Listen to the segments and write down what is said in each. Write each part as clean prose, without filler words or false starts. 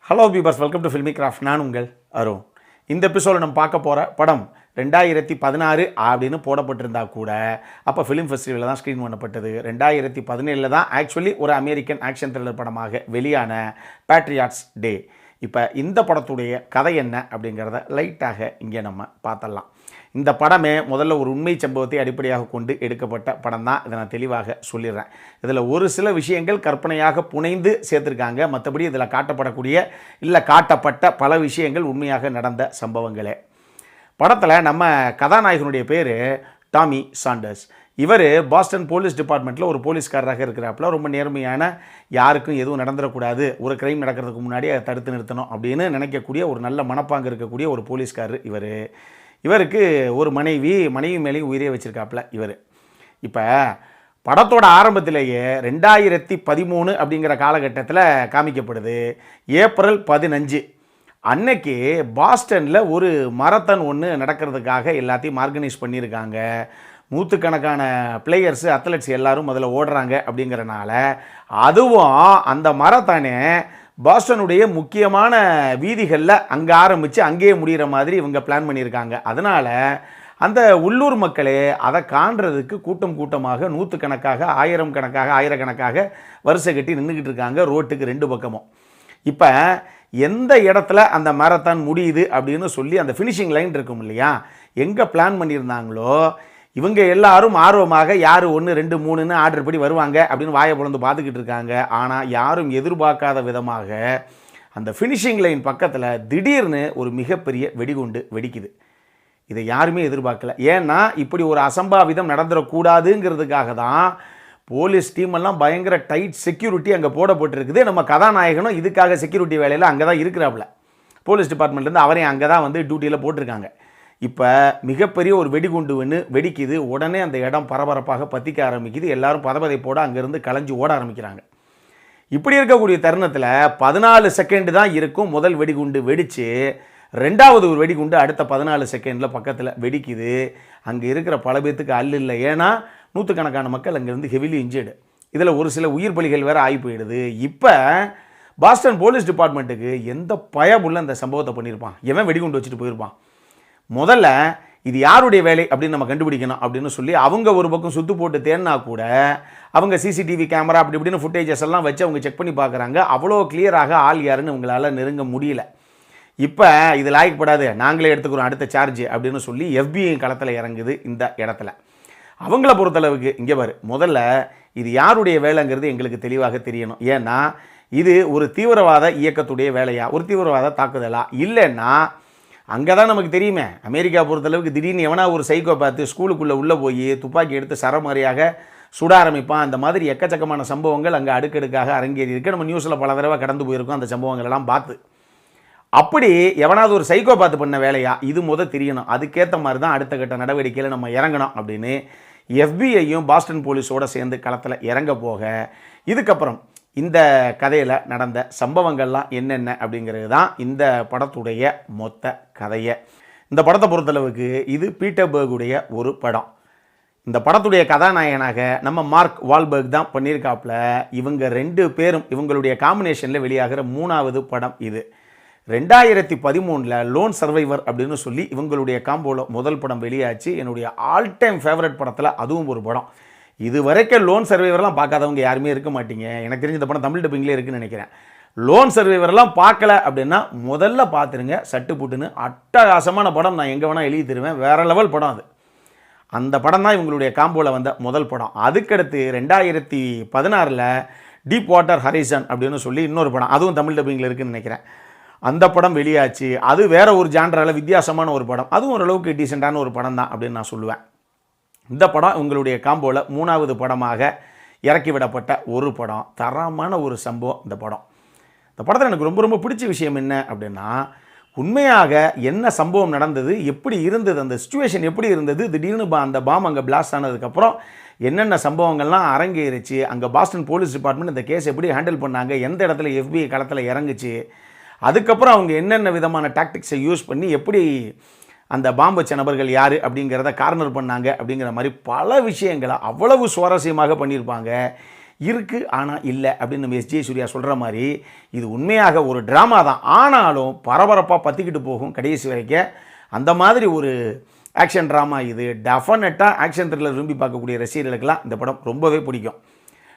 Hello பீபர்ஸ், welcome to filmi craft. நான் உங்கள் அருண். இந்த எபிசோடில் நம்ம பார்க்க போகிற படம் 2016 அப்படின்னு போடப்பட்டிருந்தா கூட அப்போ ஃபிலிம் ஃபெஸ்டிவலில் தான் ஸ்க்ரீன் பண்ணப்பட்டது. 2017 தான் ஆக்சுவலி ஒரு அமெரிக்கன் ஆக்ஷன் த்ரில்லர் படமாக வெளியான பேட்ரியாட்ஸ் டே. இப்போ இந்த படத்துடைய கதை என்ன அப்படிங்கிறத லைட்டாக இங்கே நம்ம பார்த்தலாம். இந்த படமே முதல்ல ஒரு உண்மை சம்பவத்தை அடிப்படையாக கொண்டு எடுக்கப்பட்ட படம் தான். இதை நான் தெளிவாக சொல்லிடுறேன். இதில் ஒரு சில விஷயங்கள் கற்பனையாக புனைந்து சேர்த்துருக்காங்க. மற்றபடி இதில் காட்டப்படக்கூடிய இல்லை காட்டப்பட்ட பல விஷயங்கள் உண்மையாக நடந்த சம்பவங்களே. படத்தில் நம்ம கதாநாயகனுடைய பேர் டாமி சாண்டர்ஸ். இவர் பாஸ்டன் போலீஸ் டிபார்ட்மெண்ட்டில் ஒரு போலீஸ்காரராக இருக்கிறாப்புல. ரொம்ப நேர்மையான, யாருக்கும் எதுவும் நடந்துடக்கூடாது, ஒரு கிரைம் நடக்கிறதுக்கு முன்னாடி அதை தடுத்து நிறுத்தணும் அப்படின்னு நினைக்கக்கூடிய ஒரு நல்ல மனப்பாங்கு இருக்கக்கூடிய ஒரு போலீஸ்காரர் இவருக்கு ஒரு மனைவி மேலேயும் உயிரே வச்சுருக்காப்புல இவர். இப்போ படத்தோட ஆரம்பத்திலேயே 2013 அப்படிங்கிற காலகட்டத்தில் காமிக்கப்படுது. ஏப்ரல் 15 அன்னைக்கு பாஸ்டனில் ஒரு மரத்தான் ஒன்று நடக்கிறதுக்காக எல்லாத்தையும் ஆர்கனைஸ் பண்ணியிருக்காங்க. நூற்றுக்கணக்கான பிளேயர்ஸு, அத்லெட்ஸ் எல்லோரும் முதல்ல ஓடுறாங்க. அப்படிங்கிறனால அதுவும் அந்த மரத்தானே பாஸ்டனுடைய முக்கியமான வீதிகளில் அங்கே ஆரம்பித்து அங்கேயே முடிகிற மாதிரி இவங்க பிளான் பண்ணியிருக்காங்க. அதனால் அந்த உள்ளூர் மக்களே அதை காண்றதுக்கு கூட்டமாக நூற்றுக்கணக்காக, ஆயிரக்கணக்காக வரிசை கட்டி நின்றுக்கிட்டு இருக்காங்க ரோட்டுக்கு ரெண்டு பக்கமும். இப்போ எந்த இடத்துல அந்த மாரத்தான் முடியுது அப்படின்னு சொல்லி அந்த ஃபினிஷிங் லைன் இருக்கும் இல்லையா, எங்கே பிளான் பண்ணியிருந்தாங்களோ இவங்க எல்லாரும் ஆர்வமாக யார் 1 2 3ன்னு ஆர்டர் படி வருவாங்க அப்படின்னு வாயை பொழந்து பார்த்துக்கிட்டு இருக்காங்க. ஆனால் யாரும் எதிர்பார்க்காத விதமாக அந்த ஃபினிஷிங் லைன் பக்கத்தில் திடீர்னு ஒரு மிகப்பெரிய வெடிகுண்டு வெடிக்குது. இதை யாருமே எதிர்பார்க்கல. ஏன்னா இப்படி ஒரு அசம்பாவிதம் நடந்துடக்கூடாதுங்கிறதுக்காக தான் போலீஸ் டீம் எல்லாம் பயங்கர டைட் செக்யூரிட்டி அங்கே போடப்பட்டிருக்குது. நம்ம கதாநாயகனும் இதுக்காக செக்யூரிட்டி வேலையில் அங்கே தான் இருக்கிறாப்புல. போலீஸ் டிபார்ட்மெண்ட்லேருந்து அவரையும் அங்கே தான் டியூட்டியில் போட்டிருக்காங்க. இப்போ மிகப்பெரிய ஒரு வெடிகுண்டு வெடிக்குது. உடனே அந்த இடம் பரபரப்பாக பற்றிக்க ஆரம்பிக்குது. எல்லாரும் பதபதைப்போட அங்கேருந்து கலைஞ்சு ஓட ஆரம்பிக்கிறாங்க. இப்படி இருக்கக்கூடிய தருணத்தில் 14 செகண்ட் தான் இருக்கும் முதல் வெடிகுண்டு வெடித்து, ரெண்டாவது ஒரு வெடிகுண்டு அடுத்த 14 செகண்டில் பக்கத்தில் வெடிக்குது. அங்கே இருக்கிற பல பேத்துக்கு இல்லை. ஏன்னா நூற்றுக்கணக்கான மக்கள் அங்கேருந்து ஹெவிலி இன்ஜர்டு. இதில் ஒரு சில உயிர் பலிகள் வேறு ஆகி போயிடுது. இப்போ பாஸ்டன் போலீஸ் டிபார்ட்மெண்ட்டுக்கு எந்த பயமுள்ள அந்த சம்பவத்தை பண்ணியிருப்பான், எவன் வெடிகுண்டு வச்சுட்டு போயிருப்பான். முதல்ல இது யாருடைய வேலை அப்படின்னு நம்ம கண்டுபிடிக்கணும் அப்படின்னு சொல்லி அவங்க ஒரு பக்கம் சுற்று போட்டு தேடினா கூட அவங்க சிசிடிவி கேமரா அப்படி இப்படின்னு ஃபுட்டேஜஸ் எல்லாம் வச்சு அவங்க செக் பண்ணி பார்க்குறாங்க. அவ்வளோ கிளியராக ஆள் யாருன்னு உங்களால் நெருங்க முடியல. இப்போ இது லாய்க்கப்படாது, நாங்களே எடுத்துக்கிறோம் அடுத்த சார்ஜ் அப்படின்னு சொல்லி FBI களத்தில் இறங்குது இந்த இடத்துல. அவங்கள பொறுத்தளவுக்கு இங்கே பாரு, முதல்ல இது யாருடைய வேலைங்கிறது எங்களுக்கு தெளிவாக தெரியணும். ஏன்னா இது ஒரு தீவிரவாத இயக்கத்துடைய வேலையா, ஒரு தீவிரவாத தாக்குதலா, இல்லைன்னா அங்கே தான் நமக்கு தெரியுமே. அமெரிக்கா பொறுத்தளவுக்கு திடீர்னு எவனா ஒரு சைக்கோ பார்த்து ஸ்கூலுக்குள்ளே உள்ளே போய் துப்பாக்கி எடுத்து சரமாரியாக சுட ஆரம்பிப்பான். அந்த மாதிரி எக்கச்சக்கமான சம்பவங்கள் அங்கே அடுக்கடுக்காக அரங்கேறி இருக்கு. நம்ம நியூஸில் பல தடவை கடந்து போயிருக்கோம் அந்த சம்பவங்கள் எல்லாம் பார்த்து. அப்படி எவனாவது ஒரு சைக்கோ பார்த்து பண்ண வேலையா, இது தெரியணும். அதுக்கேற்ற மாதிரி தான் அடுத்த கட்ட நடவடிக்கையில் நம்ம இறங்கணும் அப்படின்னு FBIயும் பாஸ்டன் போலீஸோடு சேர்ந்து களத்தில் இறங்க போக, இதுக்கப்புறம் இந்த கதையில் நடந்த சம்பவங்கள்லாம் என்னென்ன அப்படிங்கிறது தான் இந்த படத்துடைய மொத்த கதையை. இந்த படத்தை பொறுத்தளவுக்கு இது பீட்டர்பர்குடைய ஒரு படம். இந்த படத்துடைய கதாநாயகனாக நம்ம மார்க் வால்பர்க் தான் பண்ணியிருக்காப்புல. இவங்க 2 பேரும் இவங்களுடைய காம்பினேஷனில் வெளியாகிற 3வது படம் இது. 2013 லோன் சர்வைவர் அப்படின்னு சொல்லி இவங்களுடைய காம்போவில் முதல் படம் வெளியாச்சு. என்னுடைய ஆல் டைம் ஃபேவரட் படத்தில் அதுவும் ஒரு படம். இது வரைக்கும் லோன் சர்வைவர்லாம் பார்க்காதவங்க யாருமே இருக்க மாட்டீங்க. எனக்கு தெரிஞ்ச இந்த படம் தமிழ் டப்பிங்லேயே இருக்குன்னு நினைக்கிறேன். லோன் சர்வைவர்லாம் பார்க்கல அப்படின்னா முதல்ல பார்த்துருங்க. சட்டு புட்டுன்னு அட்டகாசமான படம். நான் எங்கே வேணால் எழுதி தருவேன். வேறு லெவல் படம் அது. அந்த படம் தான் இவங்களுடைய காம்போவில் வந்த முதல் படம். அதுக்கடுத்து 2016 டீப் வாட்டர் ஹரிசன் அப்படின்னு சொல்லி இன்னொரு படம், அதுவும் தமிழ் டப்பிங்கில் இருக்குதுன்னு நினைக்கிறேன். அந்த படம் வெளியாச்சு. அது வேறு ஒரு ஜான்ரால வித்தியாசமான ஒரு படம். அதுவும் ஓரளவுக்கு டீசெண்டான ஒரு படம் தான் அப்படின்னு நான் சொல்லுவேன். இந்த படம் உங்களுடைய காம்போவில் 3வது படமாக இறக்கிவிடப்பட்ட ஒரு படம். தரமான ஒரு சம்பவம் இந்த படம். இந்த படத்தில் எனக்கு ரொம்ப பிடிச்ச விஷயம் என்ன அப்படின்னா, உண்மையாக என்ன சம்பவம் நடந்தது, எப்படி இருந்தது, அந்த சிச்சுவேஷன் எப்படி இருந்தது, திடீர்னு அந்த பாம் அங்கே பிளாஸ்ட் ஆனதுக்கப்புறம் என்னென்ன சம்பவங்கள்லாம் அரங்கேறிச்சு, அங்கே பாஸ்டன் போலீஸ் டிபார்ட்மெண்ட் இந்த கேஸ் எப்படி ஹேண்டில் பண்ணாங்க, எந்த இடத்துல FBI களத்தில் இறங்குச்சு, அதுக்கப்புறம் அவங்க என்னென்ன விதமான டாக்டிக்ஸை யூஸ் பண்ணி எப்படி அந்த பாம்பு வச்ச நபர்கள் யார் அப்படிங்கிறத கார்னர் பண்ணாங்க அப்படிங்கிற மாதிரி பல விஷயங்களை அவ்வளவு சுவாரஸ்யமாக பண்ணியிருப்பாங்க. இருக்குது ஆனால் இல்லை அப்படின்னு நம்ம எஸ்ஜே சூர்யா சொல்கிற மாதிரி இது உண்மையாக ஒரு ட்ராமா தான். ஆனாலும் பரபரப்பாக பற்றிக்கிட்டு போகும் கடைசி வரைக்கும். அந்த மாதிரி ஒரு ஆக்ஷன் ட்ராமா இது. டெஃபினட்டாக ஆக்ஷன் த்ரில்லர் விரும்பி பார்க்கக்கூடிய ரசிகர்களுக்கெல்லாம் இந்த படம் ரொம்பவே பிடிக்கும்.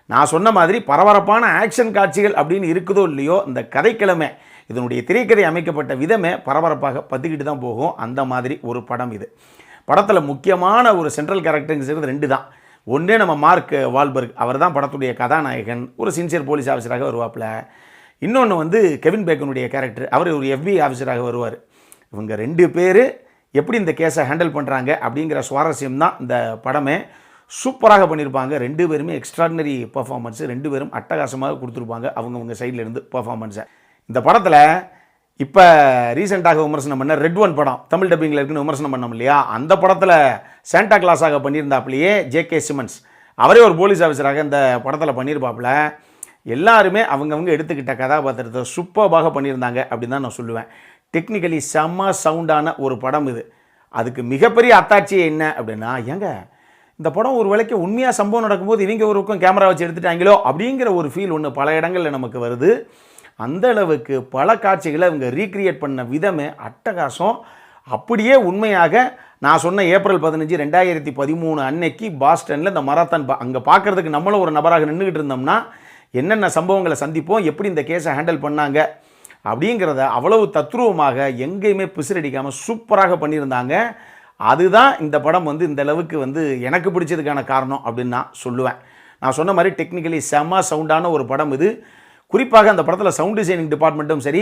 நான் சொன்ன மாதிரி பரபரப்பான ஆக்ஷன் காட்சிகள் அப்படின்னு இருக்குதோ இல்லையோ, இந்த கதைக்கிழமை இதனுடைய திரைக்கதை அமைக்கப்பட்ட விதமே பரபரப்பாக பற்றிக்கிட்டு தான் போகும். அந்த மாதிரி ஒரு படம் இது. படத்தில் முக்கியமான ஒரு சென்ட்ரல் கேரக்டருங்கிறது 2 தான். ஒன்றே நம்ம மார்க் வால்பர்க், அவர் தான் படத்துடைய கதாநாயகன், ஒரு சின்சியர் போலீஸ் ஆஃபீஸராக வருவாப்பில். இன்னொன்று வந்து கெவின் பேக்கனுடைய கேரக்டர், அவர் ஒரு FBI ஆஃபீஸராக வருவார். இவங்க 2 பேர் எப்படி இந்த கேஸை ஹேண்டில் பண்ணுறாங்க அப்படிங்கிற சுவாரஸ்யம் தான் இந்த படமே. சூப்பராக பண்ணியிருப்பாங்க. 2 பேருமே எக்ஸ்ட்ராடினரி பர்ஃபார்மன்ஸு. 2 பேரும் அட்டகாசமாக கொடுத்துருப்பாங்க அவங்கவுங்க சைட்லேருந்து பர்ஃபார்மன்ஸை. இந்த படத்தில் இப்போ ரீசெண்டாக விமர்சனம் பண்ண ரெட் ஒன் படம் தமிழ் டப்பிங்கில் இருக்குன்னு விமர்சனம் பண்ணோம் இல்லையா, அந்த படத்தில் சாண்டா கிளாஸாக பண்ணியிருந்தாப்புலையே J.K. சிமன்ஸ், அவரே ஒரு போலீஸ் ஆஃபீஸராக இந்த படத்தில் பண்ணியிருப்பாப்புல. எல்லாருமே அவங்கவுங்க எடுத்துக்கிட்ட கதாபாத்திரத்தை சூப்பராக பண்ணியிருந்தாங்க அப்படின்னு தான் நான் சொல்லுவேன். டெக்னிக்கலி செம்ம சவுண்டான ஒரு படம் இது. அதுக்கு மிகப்பெரிய அத்தாட்சி என்ன அப்படின்னா, ஏங்க இந்த படம் ஒரு வேளைக்கு உண்மையாக சம்பவம் நடக்கும்போது இவங்க ஒரு பக்கம் கேமரா வச்சு எடுத்துட்டாங்களோ அப்படிங்கிற ஒரு ஃபீல் ஒன்று பல இடங்களில் நமக்கு வருது. அந்த அளவுக்கு பல காட்சிகளை இவங்க ரீக்ரியேட் பண்ண விதமே அட்டகாசம். அப்படியே உண்மையாக நான் சொன்ன ஏப்ரல் 15, 2013 அன்னைக்கு பாஸ்டனில் இந்த மராத்தான் அங்கே பார்க்குறதுக்கு நம்மளும் ஒரு நபராக நின்றுக்கிட்டு இருந்தோம்னா என்னென்ன சம்பவங்களை சந்திப்போம், எப்படி இந்த கேஸை ஹேண்டில் பண்ணாங்க அப்படிங்கிறத அவ்வளவு தத்ரூபமாக எங்கேயுமே பிசிறடிக்காமல் சூப்பராக பண்ணியிருந்தாங்க. அதுதான் இந்த படம் வந்து இந்த அளவுக்கு வந்து எனக்கு பிடிச்சதுக்கான காரணம் அப்படின்னு நான் சொல்லுவேன். நான் சொன்ன மாதிரி டெக்னிக்கலி செம்ம சவுண்டான ஒரு படம் இது. குறிப்பாக அந்த படத்தில் சவுண்ட் டிசைனிங் டிபார்ட்மெண்ட்டும் சரி,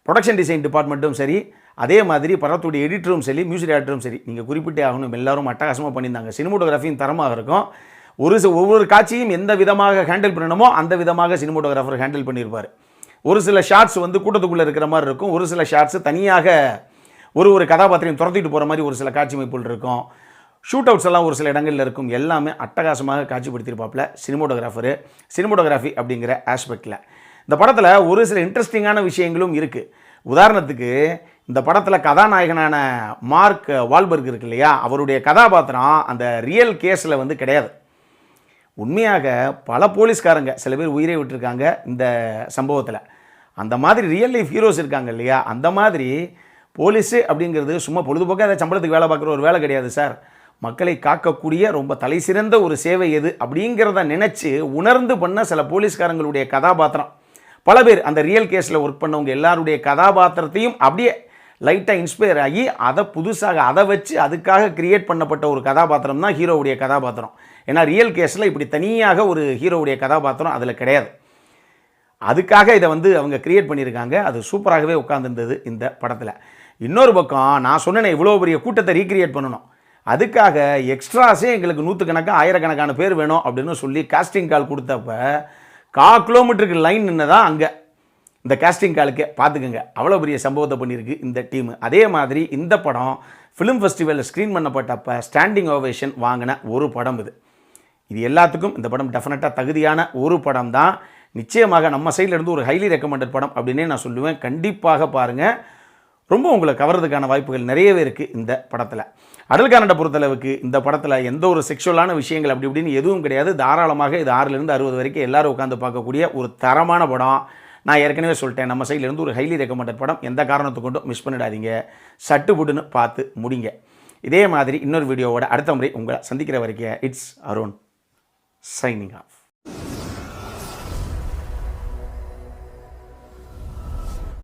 ப்ரொடக்ஷன் டிசைன் டிபார்ட்மெண்ட்டும் சரி, அதே மாதிரி படத்துடைய எடிட்டரும் சரி, மியூசிக் டேரக்டரும் சரி, நீங்கள் குறிப்பிட்டே ஆகணும், எல்லாரும் அட்டகாசமாக பண்ணியிருந்தாங்க. சினிமோட்டோகிராஃபியும் தரமாக இருக்கும். ஒவ்வொரு காட்சியும் எந்த விதமாக ஹேண்டில் பண்ணணுமோ அந்த விதமாக சினிமோட்டோகிராஃபர் ஹேண்டில் பண்ணியிருப்பார். ஒரு சில ஷாட்ஸ் வந்து கூட்டத்துக்குள்ளே இருக்கிற மாதிரி இருக்கும், ஒரு சில ஷாட்ஸு தனியாக ஒரு கதாபாத்திரம் துரத்திட்டு போகிற மாதிரி ஒரு சில காட்சி அமைப்புகள் இருக்கும். ஷூட் அவுட்ஸ் எல்லாம் ஒரு சில இடங்களில் இருக்கும். எல்லாமே அட்டகாசமாக காட்சிப்படுத்தியிருப்பாப்பில் சினிமோட்டோகிராஃபி அப்படிங்கிற ஆஸ்பெக்டில். இந்த படத்தில் ஒரு சில இன்ட்ரெஸ்டிங்கான விஷயங்களும் இருக்குது. உதாரணத்துக்கு இந்த படத்தில் கதாநாயகனான மார்க் வால்பர்க் இருக்கு இல்லையா, அவருடைய கதாபாத்திரம் அந்த ரியல் கேஸில் வந்து கிடையாது. உண்மையாக பல போலீஸ்காரங்க சில பேர் உயிரை விட்டுருக்காங்க இந்த சம்பவத்தில். அந்த மாதிரி ரியல் லைஃப் ஹீரோஸ் இருக்காங்க இல்லையா, அந்த மாதிரி போலீஸு அப்படிங்கிறது சும்மா பொழுதுபோக்காக அதை சம்பளத்துக்கு வேலை பார்க்குற ஒரு வேலை கிடையாது சார். மக்களை காக்கக்கூடிய ரொம்ப தலை சிறந்த ஒரு சேவை எது அப்படிங்கிறத நினச்சி உணர்ந்து பண்ண சில போலீஸ்காரங்களுடைய கதாபாத்திரம். பல பேர் அந்த ரியல் கேஸில் ஒர்க் பண்ணவங்க எல்லாருடைய கதாபாத்திரத்தையும் அப்படியே லைட்டாக இன்ஸ்பயர் ஆகி அதை புதுசாக அதை வச்சு அதுக்காக கிரியேட் பண்ணப்பட்ட ஒரு கதாபாத்திரம் தான் ஹீரோவுடைய கதாபாத்திரம். ஏன்னா ரியல் கேஸில் இப்படி தனியாக ஒரு ஹீரோவுடைய கதாபாத்திரம் அதில் கிடையாது. அதுக்காக இதை வந்து அவங்க கிரியேட் பண்ணியிருக்காங்க. அது சூப்பராகவே உட்கார்ந்துருந்தது இந்த படத்தில். இன்னொரு பக்கம் நான் சொன்னேன் இவ்வளோ பெரிய கூட்டத்தை ரீக்ரியேட் பண்ணணும், அதுக்காக எக்ஸ்ட்ராஸே எங்களுக்கு 100கணக்கான 1000கணக்கான பேர் வேணும் அப்படின்னு சொல்லி காஸ்டிங் கால் கொடுத்தப்ப 1/4 கிலோமீட்டருக்கு லைன் நின்று தான் அங்கே இந்த காஸ்டிங் காலுக்கே. பார்த்துக்குங்க அவ்வளோ பெரிய சம்பவத்தை பண்ணியிருக்கு இந்த டீமு. அதே மாதிரி இந்த படம் ஃபிலிம் ஃபெஸ்டிவலில் ஸ்க்ரீன் பண்ணப்பட்டப்போ ஸ்டாண்டிங் ஓவேஷன் வாங்கின ஒரு படம் இது. இது எல்லாத்துக்கும் இந்த படம் டெஃபினட்டாக தகுதியான ஒரு படம் தான். நிச்சயமாக நம்ம சைட்லேருந்து ஒரு ஹைலி ரெக்கமெண்டட் படம் அப்படின்னே நான் சொல்லுவேன். கண்டிப்பாக பாருங்கள், ரொம்ப உங்களை கவர்றதுக்கான வாய்ப்புகள் நிறையவே இருக்குது இந்த படத்தில். அடல் கானடை பொறுத்தளவுக்கு இந்த படத்தில் எந்த ஒரு செக்ஷுவலான விஷயங்கள் அப்படி இப்படின்னு எதுவும் கிடையாது. தாராளமாக இது 6லேருந்து 60 வரைக்கும் எல்லோரும் உட்காந்து பார்க்கக்கூடிய ஒரு தரமான படம். நான் ஏற்கனவே சொல்லிட்டேன், நம்ம சைட்லேருந்து ஒரு ஹைலி ரெக்கமெண்டட் படம். எந்த காரணத்தை கொண்டும் மிஸ் பண்ணிடாதீங்க, சட்டு புட்டுன்னு பார்த்து முடிங்க. இதே மாதிரி இன்னொரு வீடியோவோட அடுத்த முறை உங்களை சந்திக்கிற வரைக்கும் இட்ஸ் அருண் சைனிங் ஆஃப்.